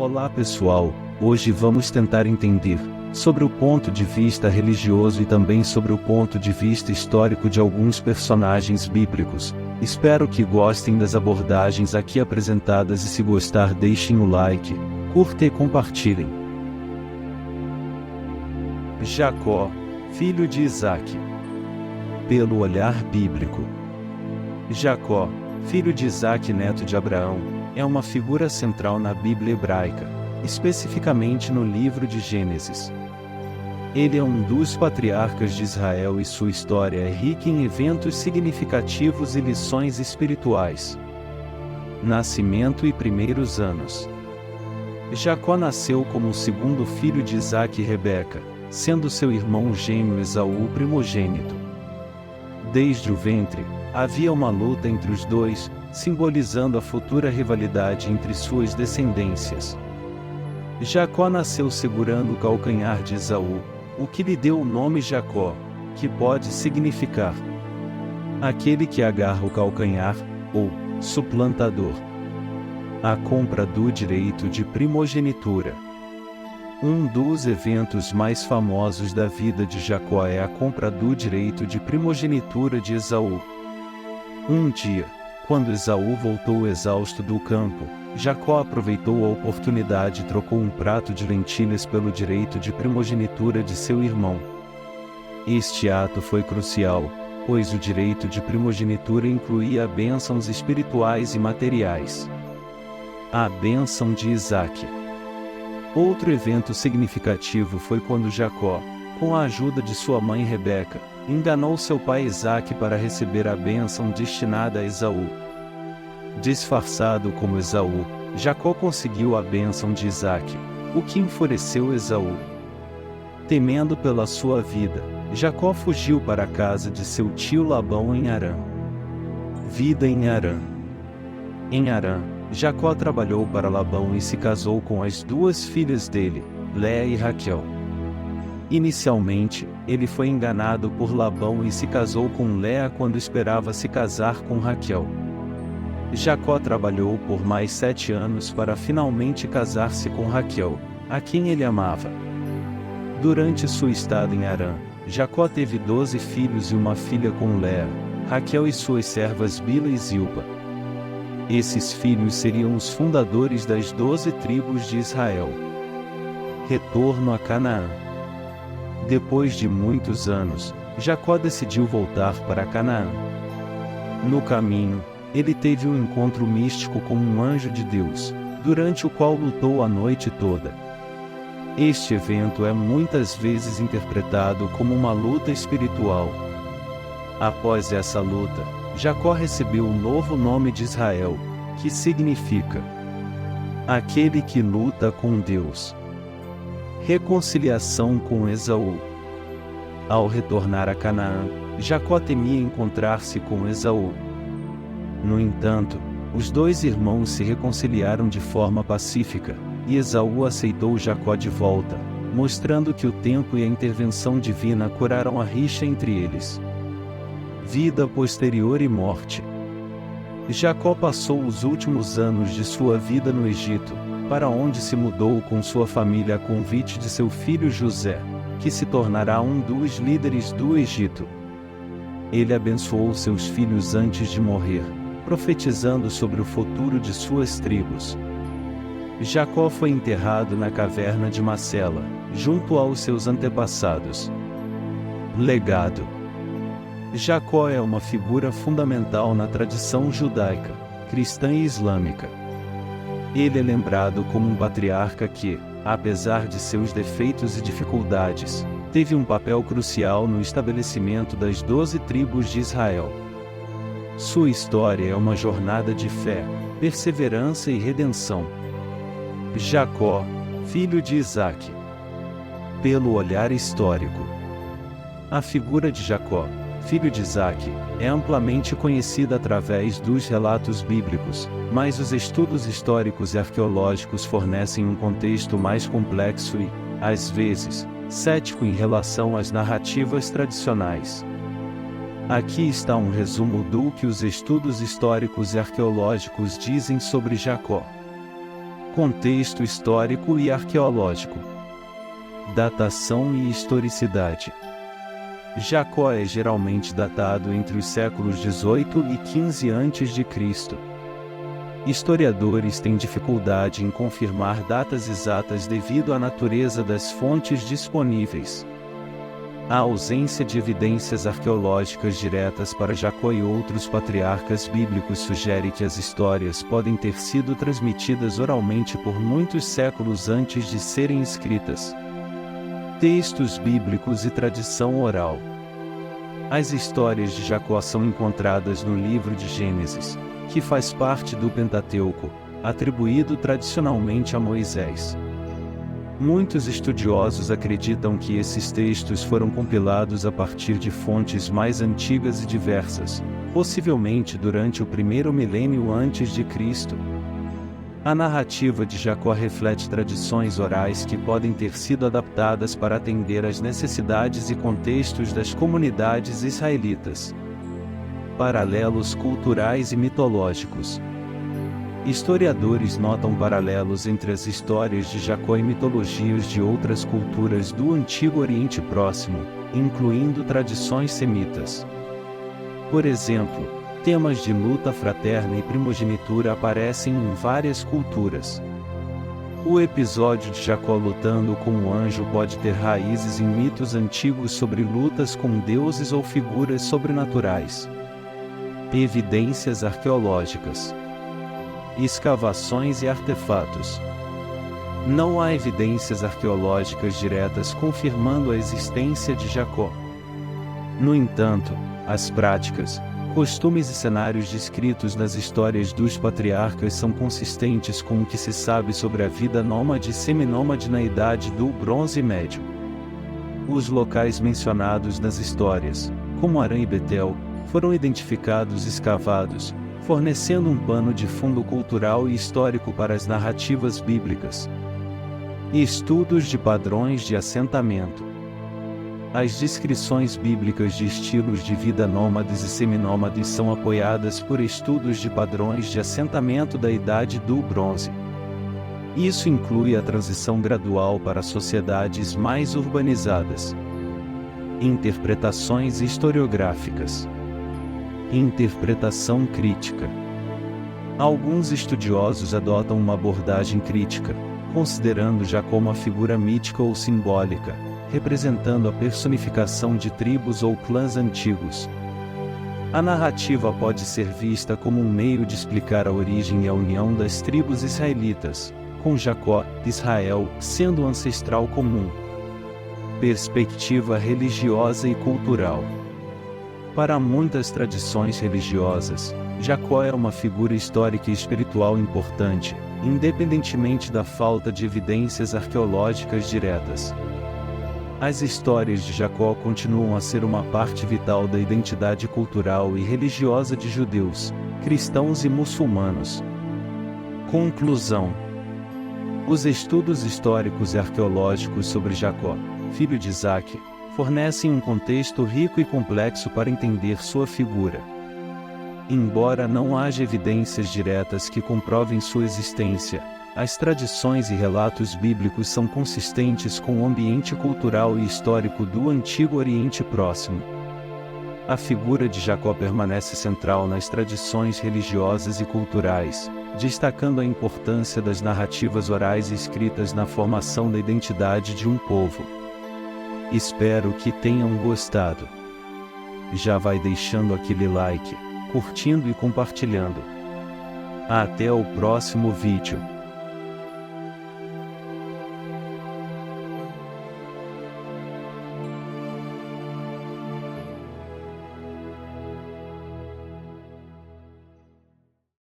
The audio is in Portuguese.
Olá pessoal, hoje vamos tentar entender sobre o ponto de vista religioso e também sobre o ponto de vista histórico de alguns personagens bíblicos. Espero que gostem das abordagens aqui apresentadas e se gostar deixem o like, curta e compartilhem. Jacó, filho de Isaque. Pelo olhar bíblico. Jacó, filho de Isaque, neto de Abraão, é uma figura central na Bíblia hebraica, especificamente no livro de Gênesis. Ele é um dos patriarcas de Israel e sua história é rica em eventos significativos e lições espirituais. Nascimento e primeiros anos. Jacó nasceu como o segundo filho de Isaque e Rebeca, sendo seu irmão gêmeo Esaú o primogênito. Desde o ventre, havia uma luta entre os dois, simbolizando a futura rivalidade entre suas descendências. Jacó nasceu segurando o calcanhar de Esaú, o que lhe deu o nome Jacó, que pode significar aquele que agarra o calcanhar, ou suplantador. A compra do direito de primogenitura. Um dos eventos mais famosos da vida de Jacó é a compra do direito de primogenitura de Esaú. Um dia, quando Esaú voltou exausto do campo, Jacó aproveitou a oportunidade e trocou um prato de lentilhas pelo direito de primogenitura de seu irmão. Este ato foi crucial, pois o direito de primogenitura incluía bênçãos espirituais e materiais. A bênção de Isaque. Outro evento significativo foi quando Jacó, com a ajuda de sua mãe Rebeca, enganou seu pai Isaque para receber a bênção destinada a Esaú. Disfarçado como Esaú, Jacó conseguiu a bênção de Isaque, o que enfureceu Esaú. Temendo pela sua vida, Jacó fugiu para a casa de seu tio Labão em Harã. Vida em Harã. Em Harã, Jacó trabalhou para Labão e se casou com as duas filhas dele, Léa e Raquel. Inicialmente, ele foi enganado por Labão e se casou com Léa quando esperava se casar com Raquel. Jacó trabalhou por mais 7 anos para finalmente casar-se com Raquel, a quem ele amava. Durante sua estada em Harã, Jacó teve 12 filhos e uma filha com Léa, Raquel e suas servas Bila e Zilpa. Esses filhos seriam os fundadores das 12 tribos de Israel. Retorno a Canaã. Depois de muitos anos, Jacó decidiu voltar para Canaã. No caminho, ele teve um encontro místico com um anjo de Deus, durante o qual lutou a noite toda. Este evento é muitas vezes interpretado como uma luta espiritual. Após essa luta, Jacó recebeu o novo nome de Israel, que significa aquele que luta com Deus. Reconciliação com Esaú. Ao retornar a Canaã, Jacó temia encontrar-se com Esaú. No entanto, os dois irmãos se reconciliaram de forma pacífica, e Esaú aceitou Jacó de volta, mostrando que o tempo e a intervenção divina curaram a rixa entre eles. Vida posterior e morte. Jacó passou os últimos anos de sua vida no Egito, para onde se mudou com sua família a convite de seu filho José, que se tornará um dos líderes do Egito. Ele abençoou seus filhos antes de morrer, profetizando sobre o futuro de suas tribos. Jacó foi enterrado na caverna de Macela, junto aos seus antepassados. Legado. Jacó é uma figura fundamental na tradição judaica, cristã e islâmica. Ele é lembrado como um patriarca que, apesar de seus defeitos e dificuldades, teve um papel crucial no estabelecimento das 12 tribos de Israel. Sua história é uma jornada de fé, perseverança e redenção. Jacó, filho de Isaque. Pelo olhar histórico. A figura de Jacó, filho de Isaque, é amplamente conhecida através dos relatos bíblicos, mas os estudos históricos e arqueológicos fornecem um contexto mais complexo e, às vezes, cético em relação às narrativas tradicionais. Aqui está um resumo do que os estudos históricos e arqueológicos dizem sobre Jacó. Contexto histórico e arqueológico. Datação e historicidade. Jacó é geralmente datado entre os séculos 18 e 15 a.C. Historiadores têm dificuldade em confirmar datas exatas devido à natureza das fontes disponíveis. A ausência de evidências arqueológicas diretas para Jacó e outros patriarcas bíblicos sugere que as histórias podem ter sido transmitidas oralmente por muitos séculos antes de serem escritas. Textos bíblicos e tradição oral. As histórias de Jacó são encontradas no livro de Gênesis, que faz parte do Pentateuco, atribuído tradicionalmente a Moisés. Muitos estudiosos acreditam que esses textos foram compilados a partir de fontes mais antigas e diversas, possivelmente durante o primeiro milênio antes de Cristo. A narrativa de Jacó reflete tradições orais que podem ter sido adaptadas para atender às necessidades e contextos das comunidades israelitas. Paralelos culturais e mitológicos. Historiadores notam paralelos entre as histórias de Jacó e mitologias de outras culturas do Antigo Oriente Próximo, incluindo tradições semitas. Por exemplo, temas de luta fraterna e primogenitura aparecem em várias culturas. O episódio de Jacó lutando com um anjo pode ter raízes em mitos antigos sobre lutas com deuses ou figuras sobrenaturais. Evidências arqueológicas. Escavações e artefatos. Não há evidências arqueológicas diretas confirmando a existência de Jacó. No entanto, as práticas, costumes e cenários descritos nas histórias dos patriarcas são consistentes com o que se sabe sobre a vida nômade e seminômade na Idade do Bronze Médio. Os locais mencionados nas histórias, como Harã e Betel, foram identificados e escavados, fornecendo um pano de fundo cultural e histórico para as narrativas bíblicas. Estudos de padrões de assentamento. As descrições bíblicas de estilos de vida nômades e seminômades são apoiadas por estudos de padrões de assentamento da Idade do Bronze. Isso inclui a transição gradual para sociedades mais urbanizadas. Interpretações historiográficas. Interpretação crítica. Alguns estudiosos adotam uma abordagem crítica, considerando Jacó uma figura mítica ou simbólica, representando a personificação de tribos ou clãs antigos. A narrativa pode ser vista como um meio de explicar a origem e a união das tribos israelitas, com Jacó, Israel, sendo o ancestral comum. Perspectiva religiosa e cultural. Para muitas tradições religiosas, Jacó é uma figura histórica e espiritual importante, independentemente da falta de evidências arqueológicas diretas. As histórias de Jacó continuam a ser uma parte vital da identidade cultural e religiosa de judeus, cristãos e muçulmanos. Conclusão. Os estudos históricos e arqueológicos sobre Jacó, filho de Isaque, fornecem um contexto rico e complexo para entender sua figura. Embora não haja evidências diretas que comprovem sua existência, as tradições e relatos bíblicos são consistentes com o ambiente cultural e histórico do Antigo Oriente Próximo. A figura de Jacó permanece central nas tradições religiosas e culturais, destacando a importância das narrativas orais e escritas na formação da identidade de um povo. Espero que tenham gostado. Já vai deixando aquele like, curtindo e compartilhando. Até o próximo vídeo.